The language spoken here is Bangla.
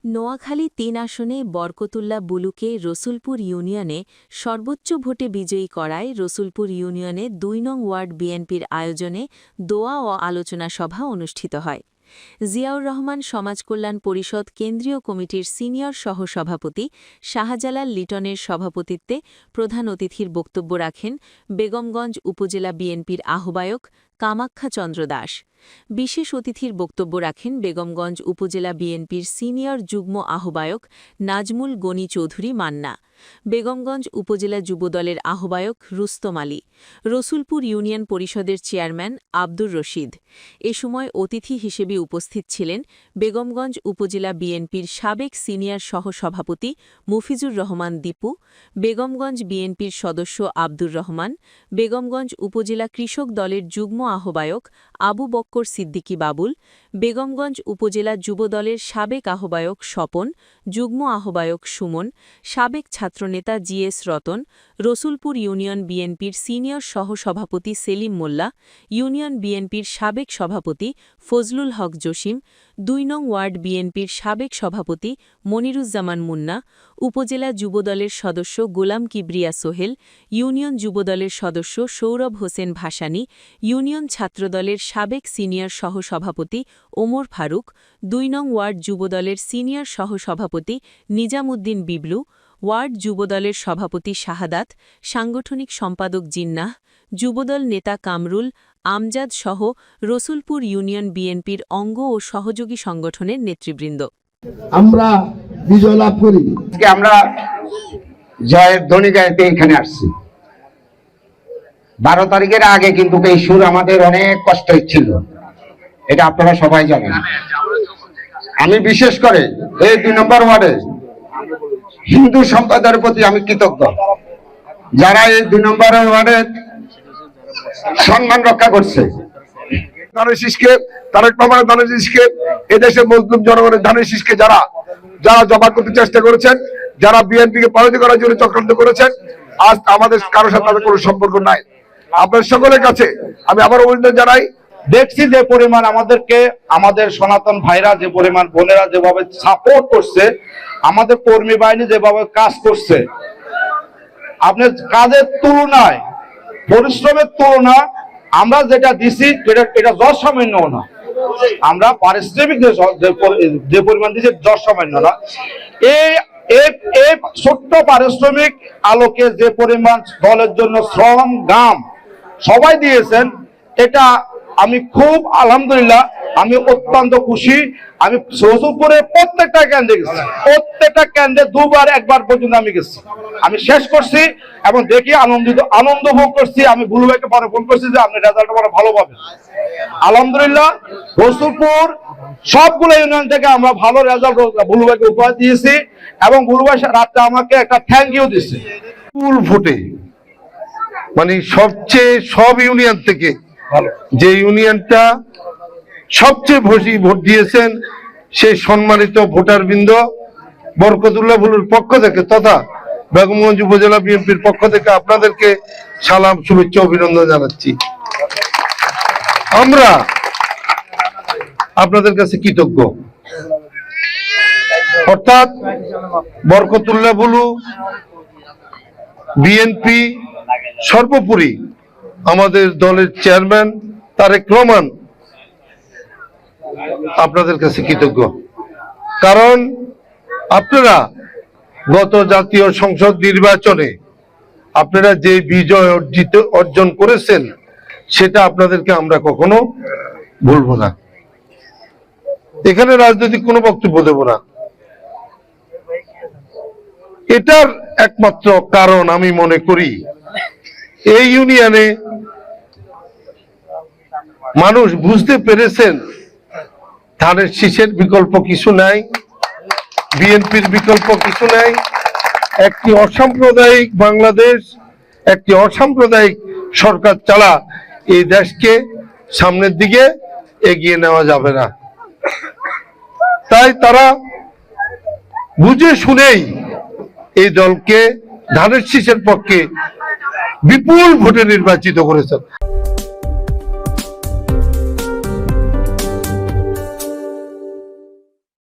নোয়াখালী ৩ আসনে বরকতুল্লাহ বুলুকে রসুলপুর ইউনিয়নে সর্বোচ্চ ভোটে বিজয়ী করায় রসুলপুর ইউনিয়নে ২ নং ওয়ার্ড বিএনপির আয়োজনে দোয়া ও আলোচনা সভা অনুষ্ঠিত হয়। জিয়াউর রহমান সমাজ কল্যাণ পরিষদ কেন্দ্রীয় কমিটির সিনিয়র সহসভাপতি শাহজালাল লিটনের সভাপতিত্বে প্রধান অতিথির বক্তব্য রাখেন বেগমগঞ্জ উপজেলা বিএনপির আহ্বায়ক কামাখ্যা চন্দ্র দাস। বিশেষ অতিথির বক্তব্য রাখেন বেগমগঞ্জ উপজেলা বিএনপির সিনিয়র যুগ্ম আহ্বায়ক নাজমুল গনি চৌধুরী মান্না, বেগমগঞ্জ উপজেলা যুবদলের আহ্বায়ক রুস্তম আলী, রসুলপুর ইউনিয়ন পরিষদের চেয়ারম্যান আব্দুর রশিদ। এ সময় অতিথি হিসেবে উপস্থিত ছিলেন বেগমগঞ্জ উপজেলা বিএনপির সাবেক সিনিয়র সহসভাপতি মুফিজুর রহমান দীপু, বেগমগঞ্জ বিএনপির সদস্য আব্দুর রহমান, বেগমগঞ্জ উপজেলা কৃষক দলের যুগ্ম আহ্বায়ক আবু বক্কর সিদ্দিকী বাবুল, বেগমগঞ্জ উপজেলা যুবদলের সাবেক আহ্বায়ক স্বপন, যুগ্ম আহ্বায়ক সুমন, সাবেক ছাত্রনেতা জিএস রতন, রসুলপুর ইউনিয়ন বিএনপির সিনিয়র সহসভাপতি সেলিম মোল্লা, ইউনিয়ন বিএনপির সাবেক সভাপতি ফজলুল হক জসিম, ২ নং ওয়ার্ড বিএনপির সাবেক সভাপতি মনিরুজ্জামান মুন্না, উপজেলা যুবদলের সদস্য গোলাম কিবরিয়া সোহেল, ইউনিয়ন যুবদলের সদস্য সৌরভ হোসেন ভাসানী, ইউনিয়ন ছাত্রদলের সাবেক সিনিয়র সহসভাপতি ওমর ফারুক, ২ নং ওয়ার্ড যুবদলের সিনিয়র সহসভাপতি নিজামুদ্দিন বিবলু, ওয়ার্ড যুবদলের সভাপতি শাহাদাত, সাংগঠনিক সম্পাদক জিন্নাহ, যুবদল নেতা কামরুল, আমজাদ সহ রসুলপুর ইউনিয়ন বিএনপির অঙ্গ ও সহযোগী সংগঠনের নেতৃবৃন্দ। আমরা বিজয় লাভ করি। আমরা জয়ের ধ্বনি গাইতে এখানে আসছি। 12 তারিখের আগে কিন্তু এই সুর আমাদের অনেক কষ্ট হচ্ছিল, এটা আপনারা সবাই জানেন। আমি বিশেষ করে এই 2 নম্বর ওয়ার্ডে হিন্দু সম্প্রদায়ের প্রতি আমি কৃতজ্ঞ, যারা এই 2 নম্বর ওয়ার্ডে সম্মান রক্ষা করছে। ধানের শীষকে, তারেক রহমানের ধানের শীষকে, এদেশের মুসলিম জনগণের ধানের শীষকে যারা জমা করতে চেষ্টা করেছেন, যারা বিএনপিকে পরাজিত করার জন্য চক্রান্ত করেছেন, আজ আমাদের কারোর সাথে তাদের কোনো সম্পর্ক নাই। আপনার সকলের কাছে আমি আবার অভিনন্দন জানাই। দেখছি যে পরিমাণ আমাদেরকে আমাদের সনাতন ভাইরা, যে পরিমাণ বোনেরা যেভাবে সাপোর্ট করছে, আমাদের কর্মী বাহিনী যেভাবে কাজ করছে, আপনার কাজের তুলনায় পরিশ্রমের তুলনা আমরা যেটা দিছি এটা যশ সামান্য না। আমরা পারিশ্রমিক যে পরিমাণ দিচ্ছি যশ সামান্য না। এই ছোট্ট পারিশ্রমিক আলোকে যে পরিমাণ দলের জন্য শ্রম গাম সবাই দিয়েছেন, এটা আমি খুব আলহামদুলিল্লাহ, আমি অত্যন্ত খুশি। আমি রসুলপুরে প্রত্যেকটা কেন্দ্রে গেছি, প্রত্যেকটা কেন্দ্রে 2 বার 1 বার পর্যন্ত আমি গেছি। আমি শেষ করছি এবং দেখি আনন্দ ভোগ করছি। আমি বুলু ভাইকে পরে ফোন করছি যে আপনি রেজাল্টটা বড় ভালো পাবেন। আলহামদুলিল্লাহ রসুলপুর সবগুলো ইউনিয়ন থেকে আমরা ভালো রেজাল্ট বুলু ভাইকে উপহার দিয়েছি এবং বুলু ভাই রাতে আমাকে একটা থ্যাংক ইউ দিচ্ছে। ফুল ভোটে মানে সবচেয়ে সব ইউনিয়ন থেকে যে ইউনিয়নটা সবচেয়ে বেশি ভোট দিয়েছেন সেই সম্মানিত ভোটার বৃন্দ বরকতুল্লাহ বুলুর পক্ষ থেকে তথা বেগমগঞ্জ উপজেলা বিএনপির পক্ষ থেকে আপনাদেরকে সালাম, শুভেচ্ছা, অভিনন্দন জানাচ্ছি। আমরা আপনাদের কাছে কৃতজ্ঞ। অর্থাৎ বরকতুল্লাহ বুলু, বিএনপি, সর্বোপরি আমাদের দলের চেয়ারম্যান তারেক রহমান আপনাদের কাছে কৃতজ্ঞ। কারণ আপনারা গত জাতীয় সংসদ নির্বাচনে আপনারা যে বিজয় অর্জন করেছেন সেটা আপনাদেরকে আমরা কখনো ভুলবো না। এখানে রাজনৈতিক কোনো বক্তব্য দেব না। এটার একমাত্র কারণ আমি মনে করি এই ইউনিয়নে মানুষ বুঝতে পেরেছেন ধানের শীষের বিকল্প কিছু নাই, বিএনপির বিকল্প কিছু নাই। একটি অসাম্প্রদায়িক বাংলাদেশ, একটি অসাম্প্রদায়িক সরকার ছাড়া এই দেশকে সামনের দিকে এগিয়ে নেওয়া যাবে না। তাই তারা বুঝে শুনেই এই দলকে ধানের শীষের পক্ষে বিপুল ভোটে নির্বাচিত করেছেন।